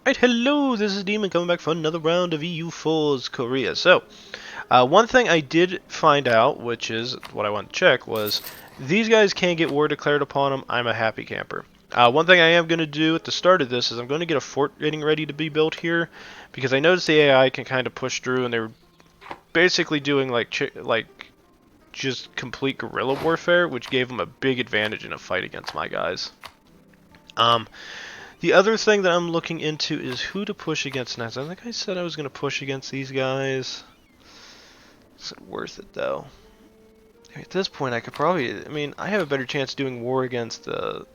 Right, hello, this is Demon coming back for another round of EU4's Korea. So, one thing I did find out, which is what I want to check, was these guys can't get war declared upon them. I'm a happy camper. One thing I am going to do at the start of this is I'm going to get a fort getting ready to be built here, because I noticed the AI can kind of push through, and they were basically doing like just complete guerrilla warfare, which gave them a big advantage in a fight against my guys. Um, The other thing that I'm looking into is who to push against next. I think I said I was going to push against these guys. Is it worth it, though? At this point, I could probably... I mean, I have a better chance doing war against... 75%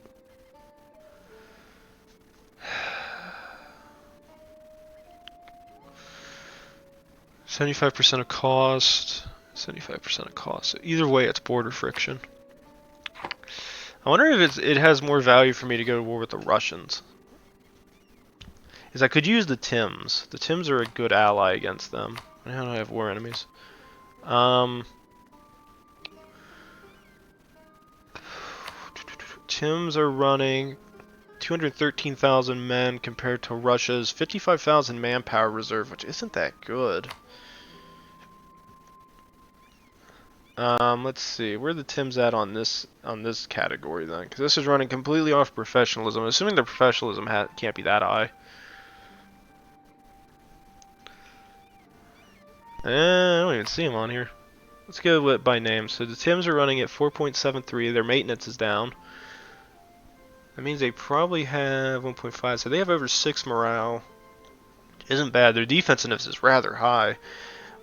of cost... 75% of cost. So either way, it's border friction. I wonder if it has more value for me to go to war with the Russians. Is I could use the Tims. The Tims are a good ally against them. How do I have war enemies? Tims are running 213,000 men compared to Russia's 55,000 manpower reserve, which isn't that good. Let's see, where are the Tims at on this category then? Because this is running completely off professionalism. Assuming their professionalism can't be that high. I don't even see them on here. Let's go with by name. So the Tims are running at 4.73. Their maintenance is down. That means they probably have 1.5. So they have over 6 morale. Isn't bad. Their defensiveness is rather high.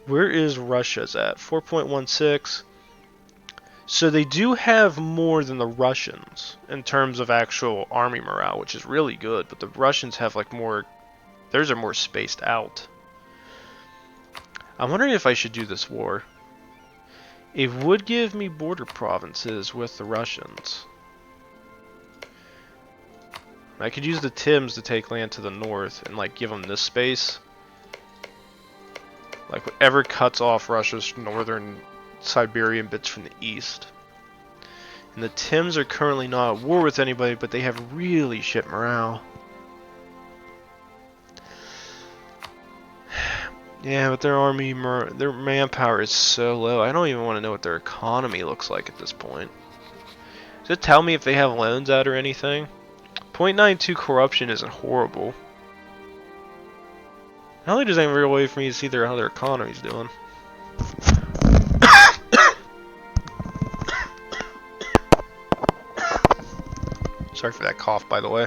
Where is Russia's at? 4.16. So they do have more than the Russians in terms of actual army morale, which is really good. But the Russians have like more. Theirs are more spaced out. I'm wondering if I should do this war. It would give me border provinces with the Russians. I could use the Tims to take land to the north and like give them this space. Like whatever cuts off Russia's northern Siberian bits from the east. And the Tims are currently not at war with anybody, but they have really shit morale. Yeah, but their army, their manpower is so low. I don't even want to know what their economy looks like at this point. Does it tell me if they have loans out or anything? 0.92 corruption isn't horrible. Not only does that real way for me to see how their economy's doing. Sorry for that cough, by the way.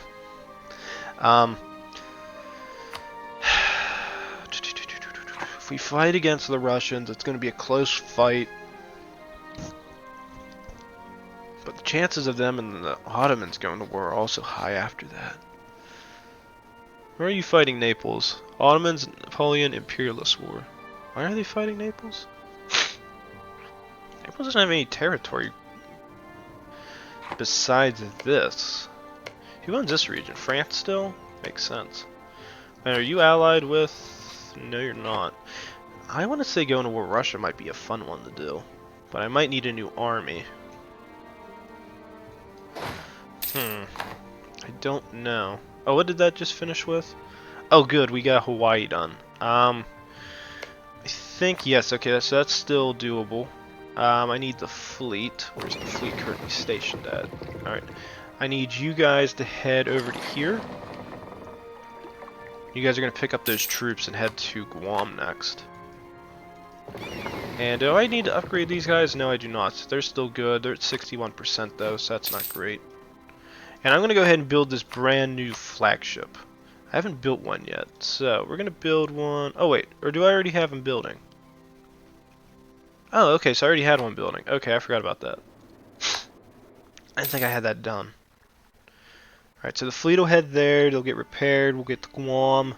If we fight against the Russians, it's going to be a close fight. But the chances of them and the Ottomans going to war are also high after that. Where are you fighting Naples? Ottomans, Napoleon, Imperialist War. Why are they fighting Naples? Naples doesn't have any territory besides this. Who owns this region? France still? Makes sense. And are you allied with... No, you're not. I want to say going to war with Russia might be a fun one to do. But I might need a new army. I don't know. Oh, what did that just finish with? Oh, good, we got Hawaii done. I think, yes, okay, so that's still doable. I need the fleet. Where's the fleet currently stationed at? Alright. I need you guys to head over to here. You guys are going to pick up those troops and head to Guam next. And do I need to upgrade these guys? No, I do not. They're still good. They're at 61% though, so that's not great. And I'm going to go ahead and build this brand new flagship. I haven't built one yet, so we're going to build one. Oh wait, or do I already have them building? Oh, okay, so I already had one building. Okay, I forgot about that. I didn't think I had that done. Alright, so the fleet will head there, they'll get repaired, we'll get to Guam.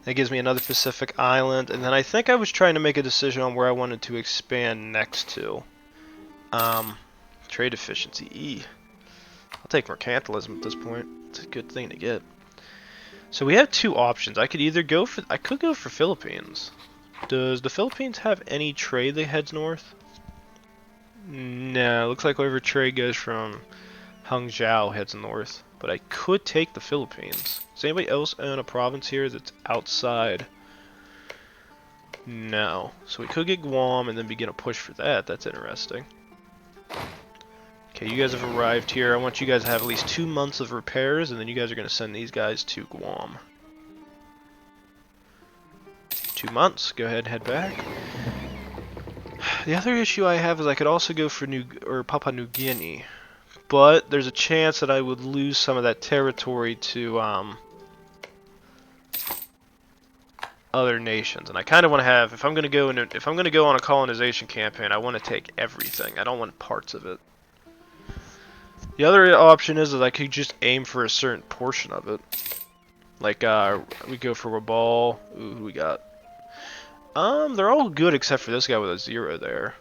That gives me another Pacific island, and then I think I was trying to make a decision on where I wanted to expand next to. Trade efficiency, E. I'll take mercantilism at this point. It's a good thing to get. So we have two options. I could either go for... I could go for Philippines. Does the Philippines have any trade that heads north? No, it looks like whatever trade goes from Hangzhou heads north. But I could take the Philippines. Does anybody else own a province here that's outside? No. So we could get Guam and then begin a push for that. That's interesting. Okay, you guys have arrived here. I want you guys to have at least 2 months of repairs, and then you guys are going to send these guys to Guam. 2 months. Go ahead and head back. The other issue I have is I could also go for Papua New Guinea, but there's a chance that I would lose some of that territory to other nations, and I kind of want to have, if I'm going to go on a colonization campaign, I want to take everything. I don't want parts of it. The other option is that I could just aim for a certain portion of it. Like we go for Rabal. Ooh, who we got? They're all good except for this guy with a 0 there.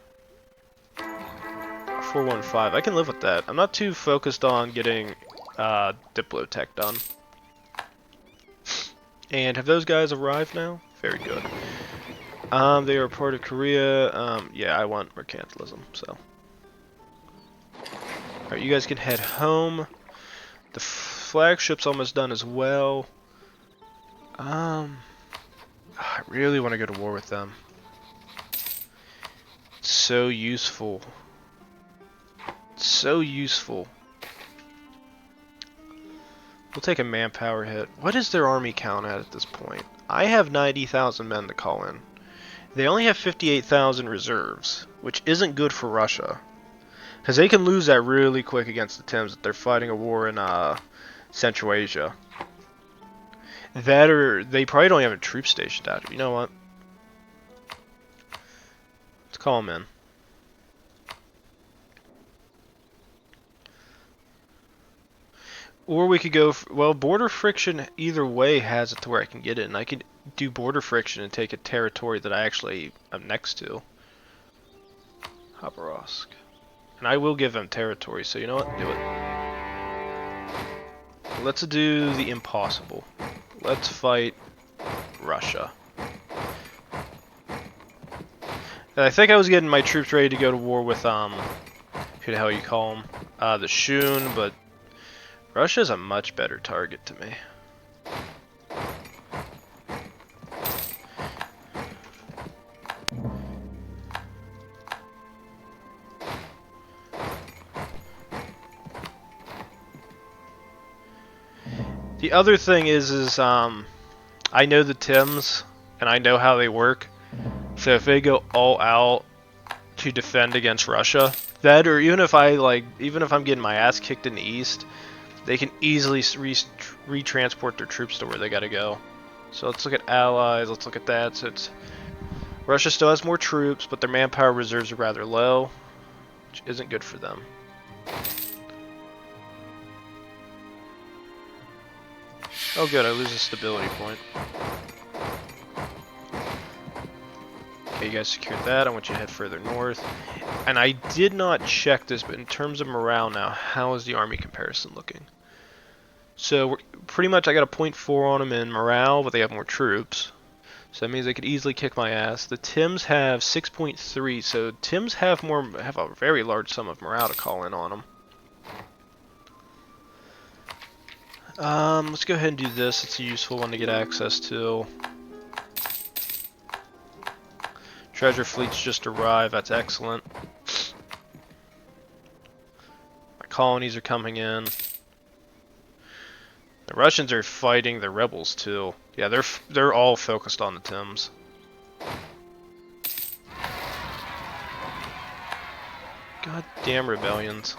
415. I can live with that. I'm not too focused on getting Diplotech done. And have those guys arrived now? Very good. They are part of Korea. Yeah, I want mercantilism, so. Alright, you guys can head home. The flagship's almost done as well. I really want to go to war with them. It's so useful. It's so useful. We'll take a manpower hit. What is their army count at this point? I have 90,000 men to call in. They only have 58,000 reserves, which isn't good for Russia. Because they can lose that really quick against the Tims if they're fighting a war in Central Asia. That or they probably don't have a troop stationed out here. You know what? Let's call them in. Or we could go, well, border friction either way has it to where I can get it, and I could do border friction and take a territory that I actually am next to. Khabarovsk. And I will give them territory, so you know what? Do it. Let's do the impossible. Let's fight Russia. And I think I was getting my troops ready to go to war with, who the hell you call them? The Shun, but Russia's a much better target to me. The other thing is I know the Tims, and I know how they work. So if they go all out to defend against Russia, that, or even if I'm getting my ass kicked in the east, they can easily retransport their troops to where they gotta go. So let's look at allies, let's look at that. So it's Russia still has more troops, but their manpower reserves are rather low, which isn't good for them. Oh good, I lose a stability point. Okay, you guys secured that. I want you to head further north. And I did not check this, but in terms of morale now, how is the army comparison looking? So we're pretty much, I got a 0.4 on them in morale, but they have more troops. So that means they could easily kick my ass. The Tims have 6.3, so Tims have a very large sum of morale to call in on them. Let's go ahead and do this. It's a useful one to get access to. Treasure fleets just arrived. That's excellent. My colonies are coming in. The Russians are fighting the rebels too. Yeah, they're all focused on the Tims. Goddamn rebellions.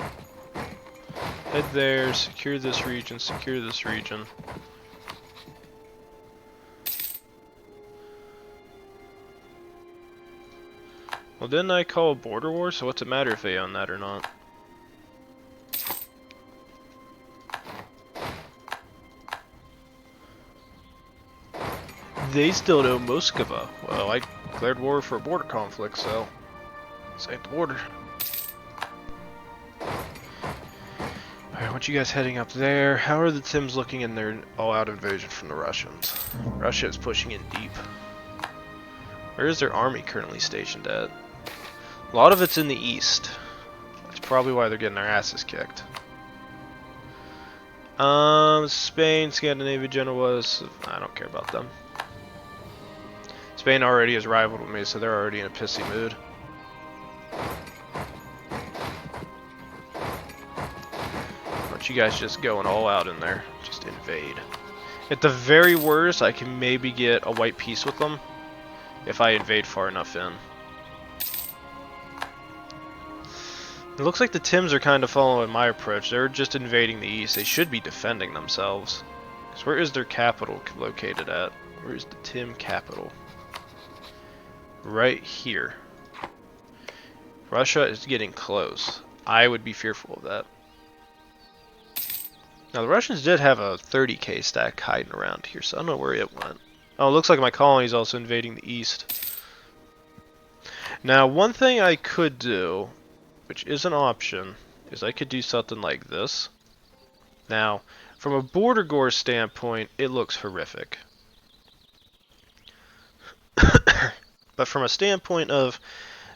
Head there, secure this region, secure this region. Well, didn't I call a border war, so what's it matter if they own that or not? They still know Moskva. Well, I declared war for a border conflict, so save the border. Alright, I want you guys heading up there. How are the Tims looking in their all-out invasion from the Russians? Russia is pushing in deep. Where is their army currently stationed at? A lot of it's in the east. That's probably why they're getting their asses kicked. Spain, Scandinavia, Genoa, I don't care about them. Spain already has rivaled with me, so they're already in a pissy mood. Aren't you guys just going all out in there? Just invade. At the very worst, I can maybe get a white peace with them if I invade far enough in. It looks like the Tims are kind of following my approach. They're just invading the east. They should be defending themselves. Because where is their capital located at? Where is the Tim capital? Right here. Russia is getting close. I would be fearful of that. Now the Russians did have a 30k stack hiding around here, so I don't know where it went. Oh, it looks like my colony is also invading the east. Now one thing I could do, which is an option, is I could do something like this. Now, from a border gore standpoint, it looks horrific. But from a standpoint of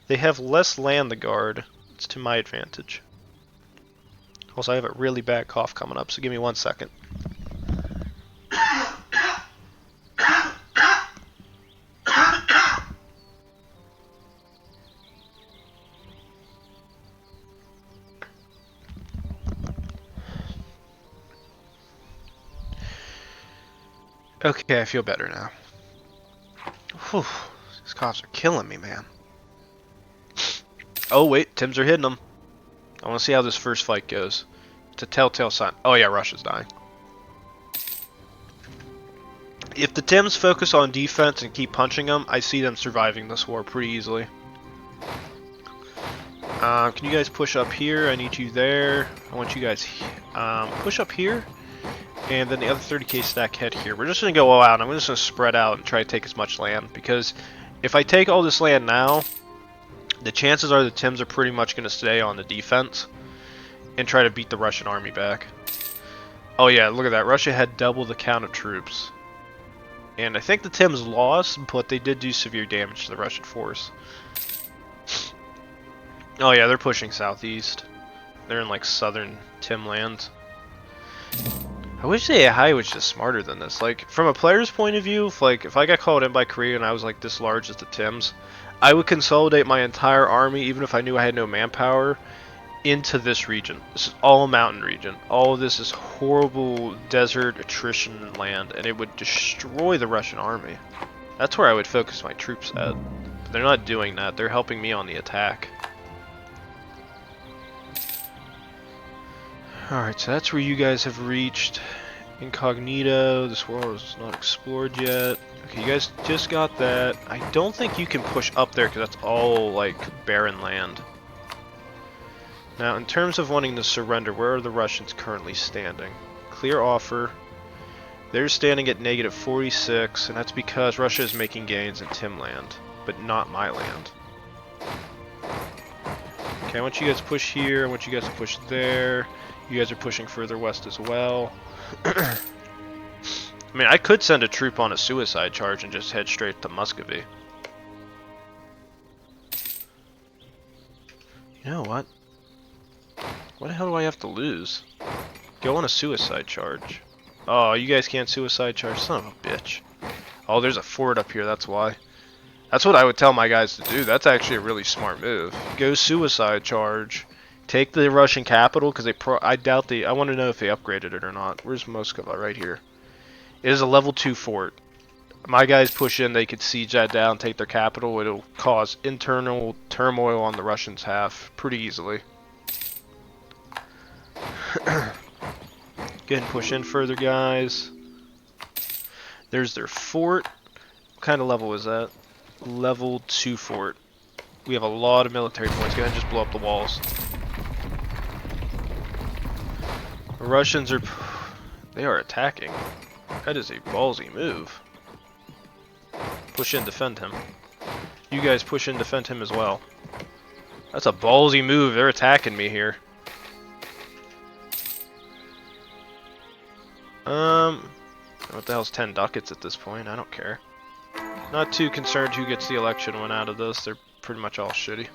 they have less land to guard, it's to my advantage. Also, I have a really bad cough coming up, so give me 1 second. Okay, I feel better now. Whew, these coughs are killing me, man. Oh wait, Tims are hitting them. I want to see how this first fight goes. It's a telltale sign. Oh yeah, Russia's dying. If the Tims focus on defense and keep punching them, I see them surviving this war pretty easily. Can you guys push up here? I need you there. I want you guys push up here. And then the other 30k stack head here. We're just going to go all out. I'm just going to spread out and try to take as much land. Because if I take all this land now, the chances are the Tims are pretty much going to stay on the defense and try to beat the Russian army back. Oh yeah, look at that. Russia had double the count of troops. And I think the Tims lost, but they did do severe damage to the Russian force. Oh yeah, they're pushing southeast. They're in like southern Tim land. I wish AI was just smarter than this. Like, from a player's point of view, if I got called in by Korea and I was like this large as the Tims, I would consolidate my entire army, even if I knew I had no manpower, into this region. This is all mountain region. All of this is horrible desert attrition land, and it would destroy the Russian army. That's where I would focus my troops at. But they're not doing that. They're helping me on the attack. Alright, so that's where you guys have reached. Incognito, this world is not explored yet. Okay, you guys just got that. I don't think you can push up there because that's all, like, barren land. Now, in terms of wanting to surrender, where are the Russians currently standing? Clear offer. They're standing at negative 46, and that's because Russia is making gains in Tim land, but not my land. Okay, I want you guys to push here, I want you guys to push there. You guys are pushing further west as well. I mean, I could send a troop on a suicide charge and just head straight to Muscovy. You know what? What the hell do I have to lose? Go on a suicide charge. Oh, you guys can't suicide charge? Son of a bitch. Oh, there's a fort up here, that's why. That's what I would tell my guys to do. That's actually a really smart move. Go suicide charge. Take the Russian capital, because I doubt I want to know if they upgraded it or not. Where's Moskva? Right here. It is a level 2 fort. My guys push in, they could siege that down, take their capital. It'll cause internal turmoil on the Russians' half pretty easily. Go ahead and push in further, guys. There's their fort. What kind of level is that? Level 2 fort. We have a lot of military points. Go ahead and just blow up the walls. The Russians they are attacking. That is a ballsy move. Push in, defend him. You guys push in, defend him as well. That's a ballsy move. They're attacking me here. What the hell's 10 ducats at this point? I don't care. Not too concerned who gets the election one out of this. They're pretty much all shitty.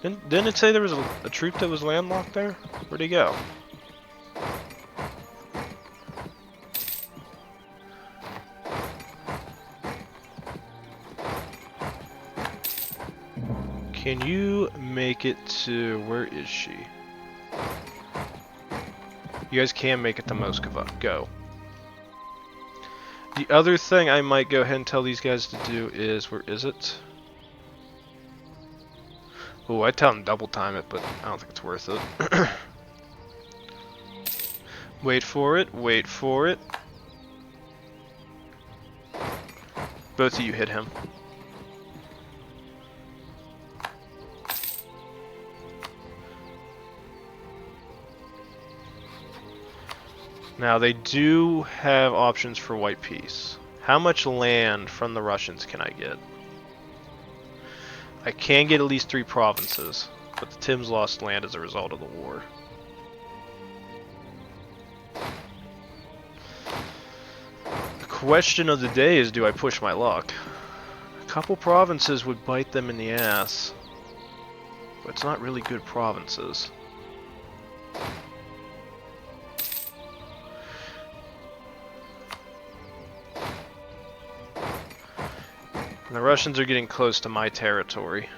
Didn't it say there was a troop that was landlocked there? Where'd he go? Can you make it to... where is she? You guys can make it to Moskva. Go. The other thing I might go ahead and tell these guys to do is... where is it? Oh, I'd tell them double time it, but I don't think it's worth it. Wait for it, wait for it. Both of you hit him. Now they do have options for white peace. How much land from the Russians can I get? I can get at least 3 provinces, but the Tims lost land as a result of the war. The question of the day is, do I push my luck? A couple provinces would bite them in the ass, but it's not really good provinces. And the Russians are getting close to my territory.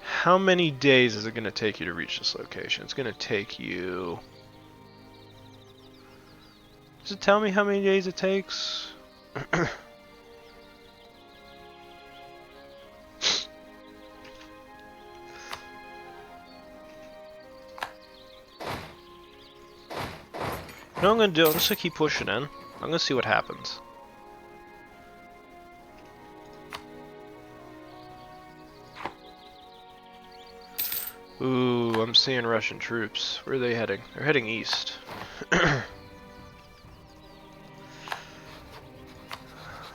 How many days is it going to take you to reach this location? It's going to take you... Does it tell me how many days it takes? You know what I'm going to do? I'm just going to keep pushing in. I'm going to see what happens. Ooh, I'm seeing Russian troops. Where are they heading? They're heading east. Let's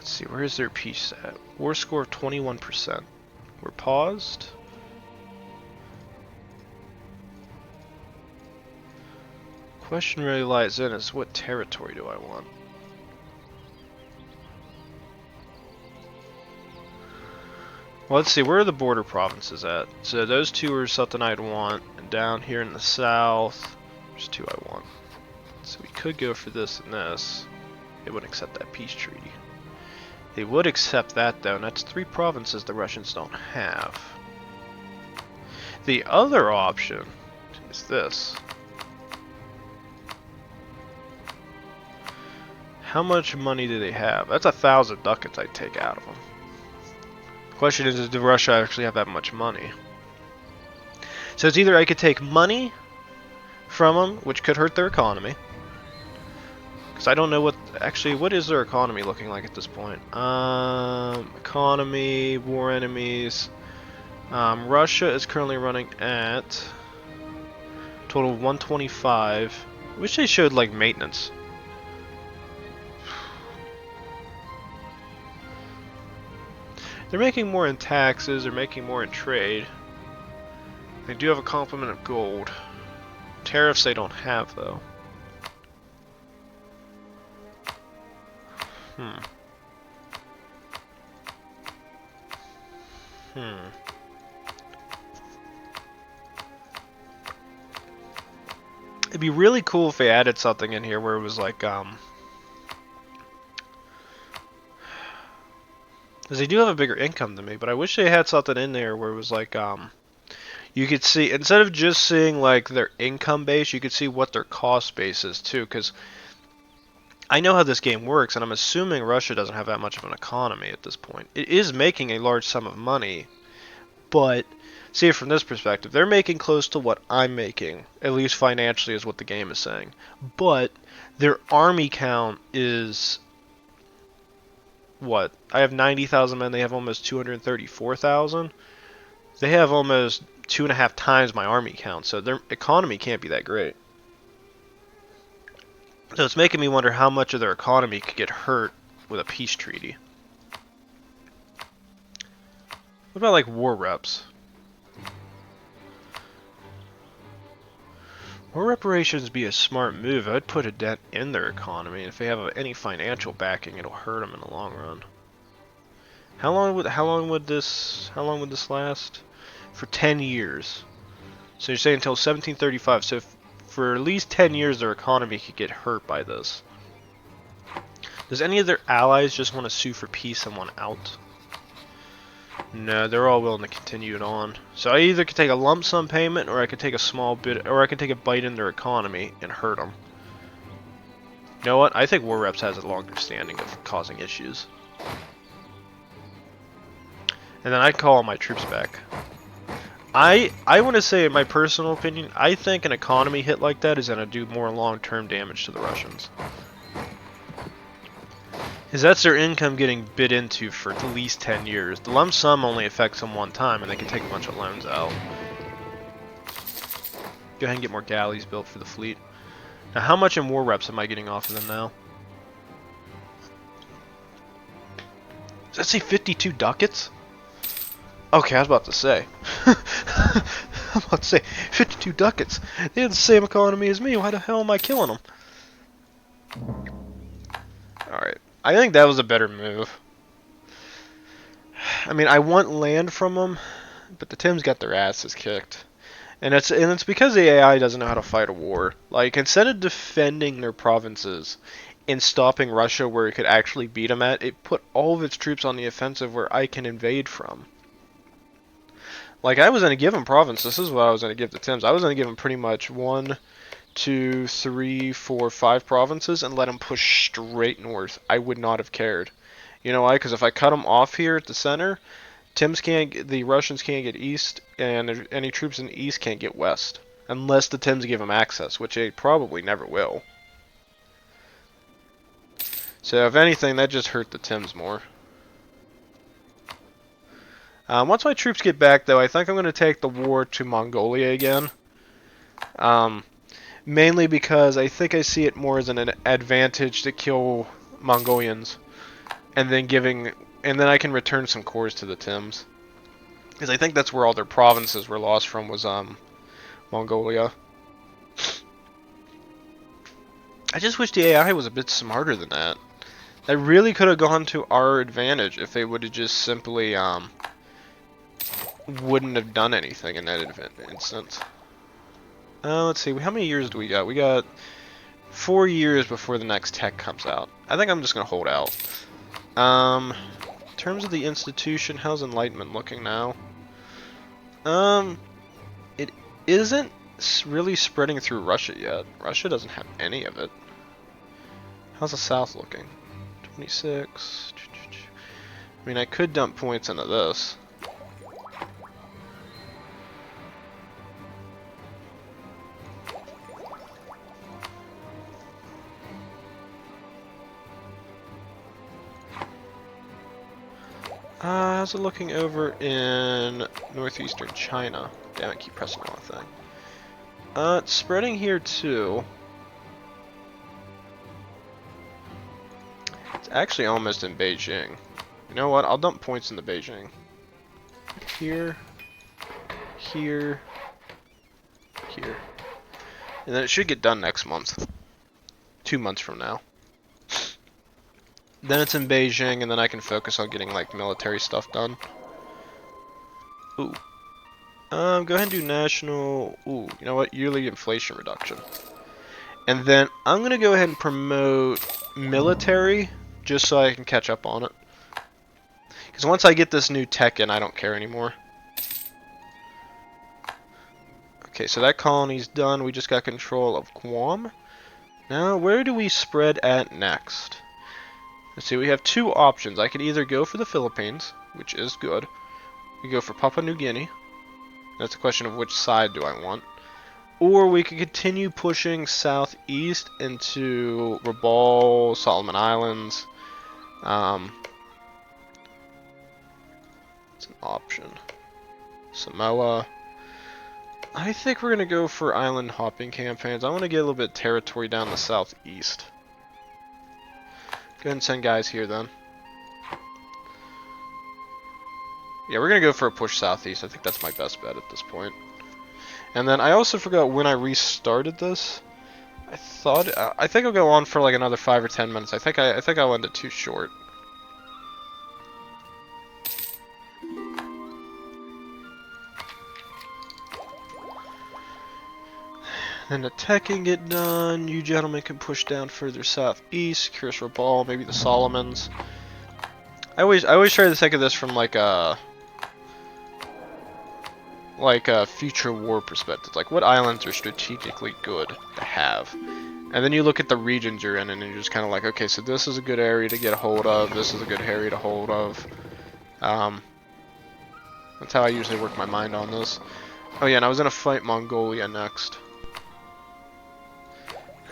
see, where is their peace at? War score of 21%. We're paused. Question really lies in is, what territory do I want? Well, let's see, where are the border provinces at? So those 2 are something I'd want, and down here in the south, there's 2 I want. So we could go for this and this. They wouldn't accept that peace treaty. They would accept that though, and that's 3 provinces the Russians don't have. The other option is this. How much money do they have? That's 1,000 ducats I'd take out of them. The question is, does Russia actually have that much money? So it's either I could take money from them, which could hurt their economy. Because I don't know what... Actually, what is their economy looking like at this point? Economy, war enemies. Russia is currently running at... total of 125. I wish they showed, like, maintenance. They're making more in taxes, they're making more in trade. They do have a complement of gold. Tariffs they don't have, though. It'd be really cool if they added something in here where it was like, because they do have a bigger income than me, but I wish they had something in there where it was like, you could see, instead of just seeing like their income base, you could see what their cost base is too, because I know how this game works, and I'm assuming Russia doesn't have that much of an economy at this point. It is making a large sum of money, but see it from this perspective, they're making close to what I'm making, at least financially is what the game is saying, but their army count is... what? I have 90,000 men, they have almost 234,000. They have almost 2.5 times my army count, so their economy can't be that great. So it's making me wonder how much of their economy could get hurt with a peace treaty. What about like war reps? War reparations be a smart move. I'd put a dent in their economy. If they have any financial backing, it'll hurt them in the long run. How long would this last? For 10 years. So you're saying until 1735. So for at least 10 years their economy could get hurt by this. Does any of their allies just want to sue for peace and want out? No, they're all willing to continue it on. So I either could take a lump sum payment, or I could take a small bit, or I could take a bite in their economy and hurt them. You know what? I think War Reps has a longer standing of causing issues. And then I'd call all my troops back. I want to say, in my personal opinion, I think an economy hit like that is going to do more long-term damage to the Russians. Because that's their income getting bid into for at least 10 years. The lump sum only affects them one time, and they can take a bunch of loans out. Go ahead and get more galleys built for the fleet. Now, how much in war reps am I getting off of them now? Does that say 52 ducats? Okay, I was about to say. I was about to say, 52 ducats. They have the same economy as me. Why the hell am I killing them? Alright. I think that was a better move. I mean, I want land from them, but the Tims got their asses kicked. And it's because the AI doesn't know how to fight a war. Like, instead of defending their provinces and stopping Russia where it could actually beat them at, it put all of its troops on the offensive where I can invade from. Like, I was going to give them provinces. This is what I was going to give the Tims. I was going to give them pretty much 1, 2, 3, 4, 5 provinces and let them push straight north. I would not have cared. You know why? Because if I cut them off here at the center, the Russians can't get east, and any troops in the east can't get west. Unless the Tims give them access, which they probably never will. So if anything, that just hurt the Tims more. Once my troops get back, though, I think I'm going to take the war to Mongolia again. Mainly because I think I see it more as an advantage to kill Mongolians, and then I can return some cores to the Tims, because I think that's where all their provinces were lost from, was Mongolia. I just wish the AI was a bit smarter than that. That really could have gone to our advantage if they would have just simply wouldn't have done anything in that instance. Let's see, how many years do we got? We got 4 years before the next tech comes out. I think I'm just going to hold out. In terms of the institution, how's Enlightenment looking now? It isn't really spreading through Russia yet. Russia doesn't have any of it. How's the South looking? 26. I mean, I could dump points into this. How's it looking over in northeastern China? Damn it, keep pressing the wrong thing. It's spreading here too. It's actually almost in Beijing. You know what? I'll dump points into Beijing. Here, here, here. And then it should get done next month. 2 months from now. Then it's in Beijing, and then I can focus on getting, like, military stuff done. Ooh. Go ahead and do national... Ooh, you know what? Yearly inflation reduction. And then I'm going to go ahead and promote military, just so I can catch up on it. Because once I get this new tech in, I don't care anymore. Okay, so that colony's done. We just got control of Guam. Now, where do we spread at next? Let's see, we have 2 options. I could either go for the Philippines, which is good. We go for Papua New Guinea. That's a question of which side do I want. Or we could continue pushing southeast into Rabaul, Solomon Islands. It's an option. Samoa. I think we're going to go for island hopping campaigns. I want to get a little bit of territory down the southeast. Go ahead and send guys here then. Yeah, we're going to go for a push southeast. I think that's my best bet at this point. And then I also forgot when I restarted this. I think I'll go on for like another 5 or 10 minutes. I think I'll end it too short. And the tech can get done. You gentlemen can push down further southeast. Curious for Ball, maybe the Solomons. I always try to think of this from like a future war perspective. Like, what islands are strategically good to have? And then you look at the regions you're in, and you're just kind of like, okay, so this is a good area to get a hold of. This is a good area to hold of. That's how I usually work my mind on this. Oh yeah, and I was gonna fight Mongolia next.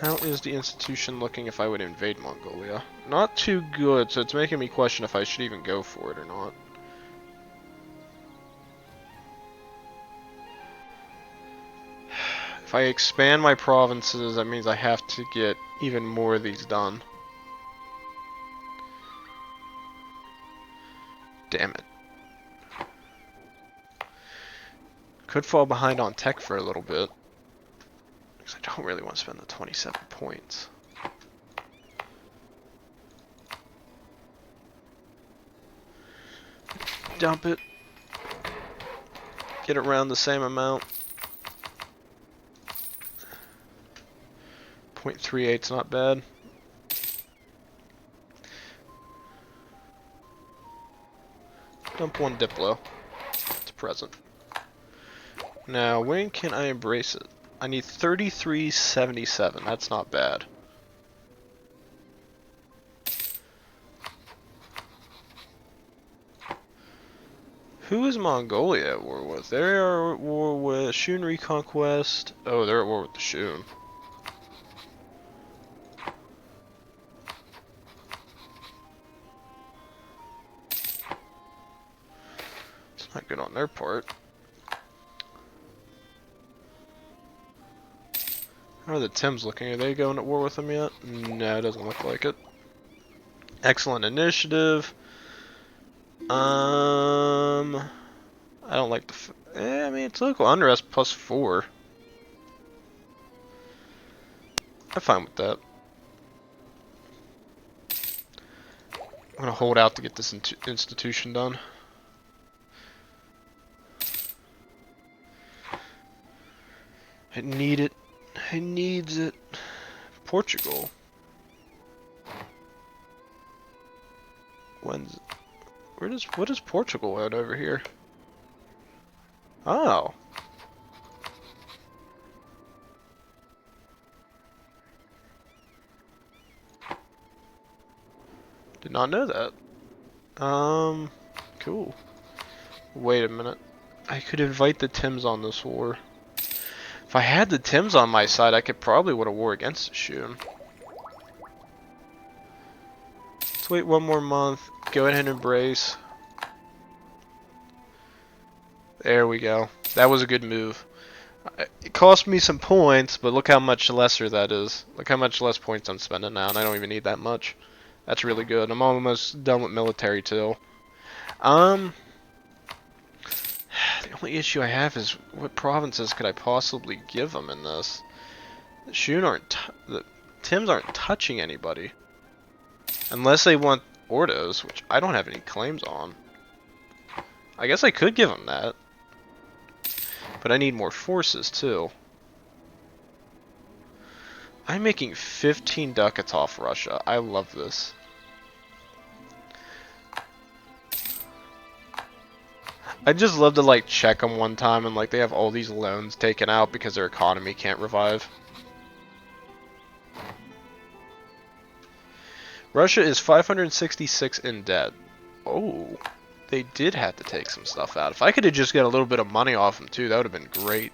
How is the institution looking if I would invade Mongolia? Not too good, so it's making me question if I should even go for it or not. If I expand my provinces, that means I have to get even more of these done. Damn it. Could fall behind on tech for a little bit. Because I don't really want to spend the 27 points. Dump it. Get around the same amount. 0.38's not bad. Dump one Diplo. It's present. Now, when can I embrace it? I need 3377. That's not bad. Who is Mongolia at war with? They are at war with Shun Reconquest. Oh, they're at war with the Shun. It's not good on their part. How are the Tims looking? Are they going at war with them yet? No, it doesn't look like it. Excellent initiative. I don't like the. I mean, it's local unrest +4. I'm fine with that. I'm gonna hold out to get this institution done. I need it. I needs it. Portugal. When's? What is Portugal at over here? Oh. Did not know that. Cool. Wait a minute. I could invite the Tims on this war. If I had the Tims on my side, I could probably win a war against the Shun. Let's wait one more month. Go ahead and embrace. There we go. That was a good move. It cost me some points, but look how much lesser that is. Look how much less points I'm spending now, and I don't even need that much. That's really good. I'm almost done with military too. The only issue I have is what provinces could I possibly give them in this? The Shun the Tims aren't touching anybody. Unless they want Ordos, which I don't have any claims on. I guess I could give them that. But I need more forces too. I'm making 15 ducats off Russia. I love this. I just love to like check them one time and like they have all these loans taken out because their economy can't revive. Russia is 566 in debt. Oh, they did have to take some stuff out. If I could have just got a little bit of money off them too, that would have been great.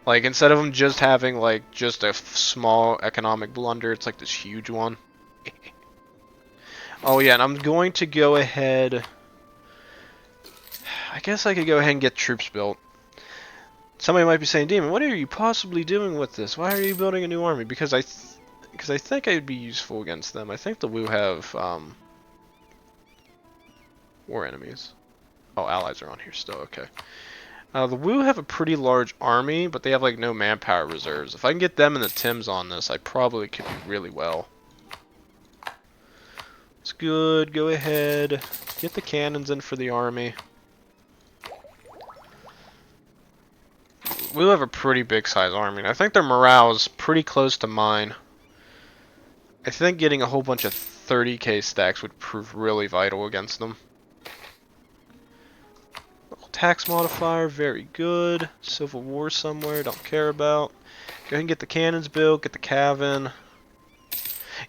Like, instead of them just having, like, just a small economic blunder, it's like this huge one. Oh, yeah, and I'm going to go ahead. I guess I could go ahead and get troops built. Somebody might be saying, Demon, what are you possibly doing with this? Why are you building a new army? Because I think I'd be useful against them. I think the Wu have, war enemies. Oh, allies are on here still, okay. The Wu have a pretty large army, but they have like no manpower reserves. If I can get them and the Tims on this, I probably could do really well. It's good. Go ahead. Get the cannons in for the army. we have a pretty big size army. And I think their morale is pretty close to mine. I think getting a whole bunch of 30k stacks would prove really vital against them. Tax modifier, very good. Civil War somewhere, don't care about. Go ahead and get the cannons built, get the cav.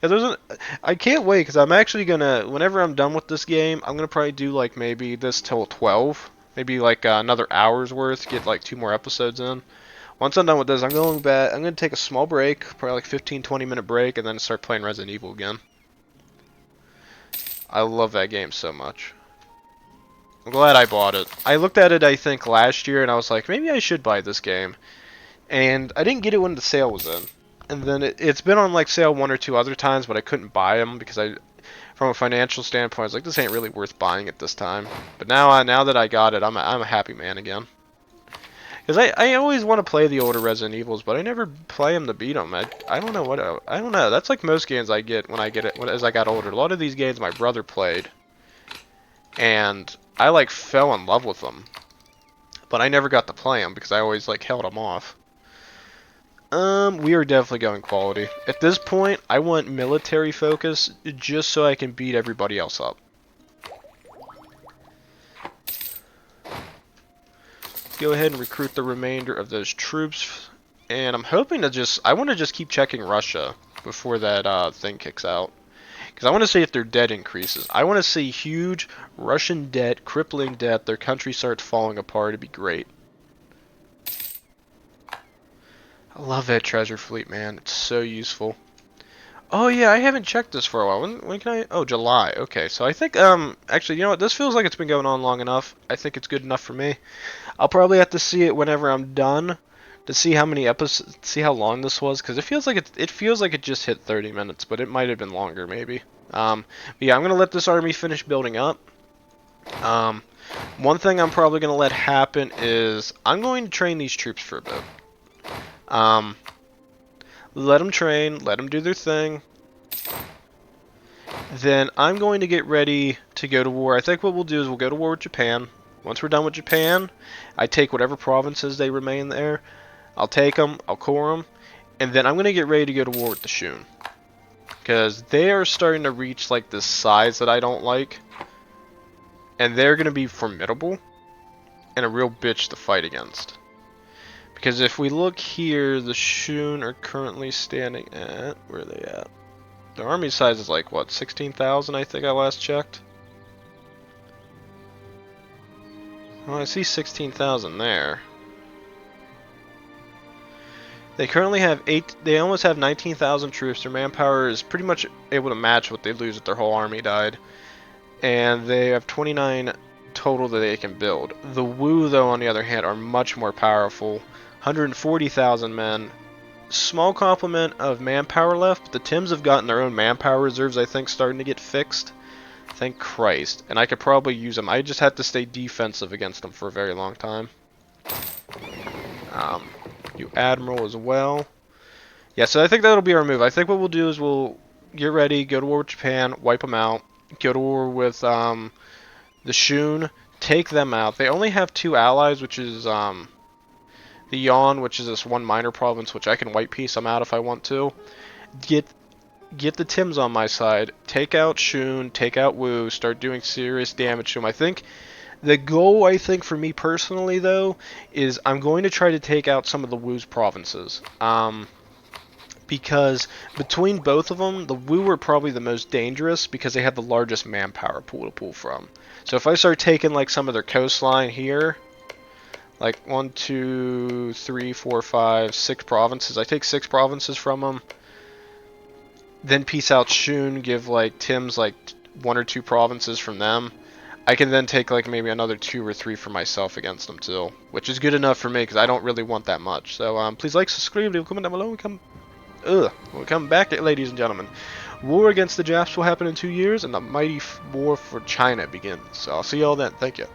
Yeah, I can't wait because I'm actually gonna, whenever I'm done with this game, I'm gonna probably do like maybe this till 12, maybe like another hour's worth, get like 2 more episodes in. Once I'm done with this, I'm gonna take a small break, probably like 15-20 minute break, and then start playing Resident Evil again. I love that game so much. I'm glad I bought it. I looked at it, I think, last year, and I was like, maybe I should buy this game. And I didn't get it when the sale was in. And then it's been on like sale 1 or 2 other times, but I couldn't buy them because from a financial standpoint, I was like, this ain't really worth buying at this time. But now that I got it, I'm a happy man again. Because I always want to play the older Resident Evils, but I never play them to beat them. I don't know what I don't know. That's like most games I get when I get it as I got older. A lot of these games my brother played, and I like fell in love with them, but I never got to play them because I always like held them off. We are definitely going quality. At this point, I want military focus just so I can beat everybody else up. Go ahead and recruit the remainder of those troops, and I'm hoping to I want to just keep checking Russia before that thing kicks out. Because I want to see if their debt increases. I want to see huge Russian debt, crippling debt, their country starts falling apart. It'd be great. I love that treasure fleet, man. It's so useful. Oh yeah, I haven't checked this for a while. When can I? Oh, July. Okay, so I think actually, you know what? This feels like it's been going on long enough. I think it's good enough for me. I'll probably have to see it whenever I'm done to see how many episodes, see how long this was, because it feels like it just hit 30 minutes, but it might have been longer maybe. But yeah, I'm gonna let this army finish building up. One thing I'm probably gonna let happen is I'm going to train these troops for a bit. Let them train, let them do their thing. Then I'm going to get ready to go to war. I think what we'll do is we'll go to war with Japan. Once we're done with Japan, I take whatever provinces they remain there. I'll take them, I'll core them, and then I'm going to get ready to go to war with the Shun. Because they are starting to reach like this size that I don't like. And they're going to be formidable and a real bitch to fight against. Because if we look here, the Shun are currently standing at, where are they at? Their army size is like, what, 16,000 I think I last checked? Well, I see 16,000 there. They currently have they almost have 19,000 troops. Their manpower is pretty much able to match what they lose if their whole army died. And they have 29 total that they can build. The Wu, though, on the other hand, are much more powerful. 140,000 men. Small complement of manpower left, but the Tims have gotten their own manpower reserves, I think, starting to get fixed. Thank Christ. And I could probably use them. I just had to stay defensive against them for a very long time. You Admiral as well. Yeah, so I think that'll be our move. I think what we'll do is we'll get ready, go to war with Japan, wipe them out, go to war with the Shun, take them out. They only have 2 allies, which is the Yan, which is this one minor province, which I can white piece them out if I want to. Get the Tims on my side, take out Shun, take out Wu, start doing serious damage to them. I think the goal, for me personally, though, is I'm going to try to take out some of the Wu's provinces. Because between both of them, the Wu are probably the most dangerous because they have the largest manpower pool to pull from. So if I start taking like some of their coastline here, like 1, 2, 3, 4, 5, 6 provinces, I take 6 provinces from them, then peace out Shun, give like Tims like 1 or 2 provinces from them. I can then take like maybe another 2 or 3 for myself against them too, which is good enough for me because I don't really want that much. So please like, subscribe, leave a comment down below, and we'll come back, ladies and gentlemen. War against the Japs will happen in 2 years, and the mighty war for China begins. So I'll see y'all then. Thank you.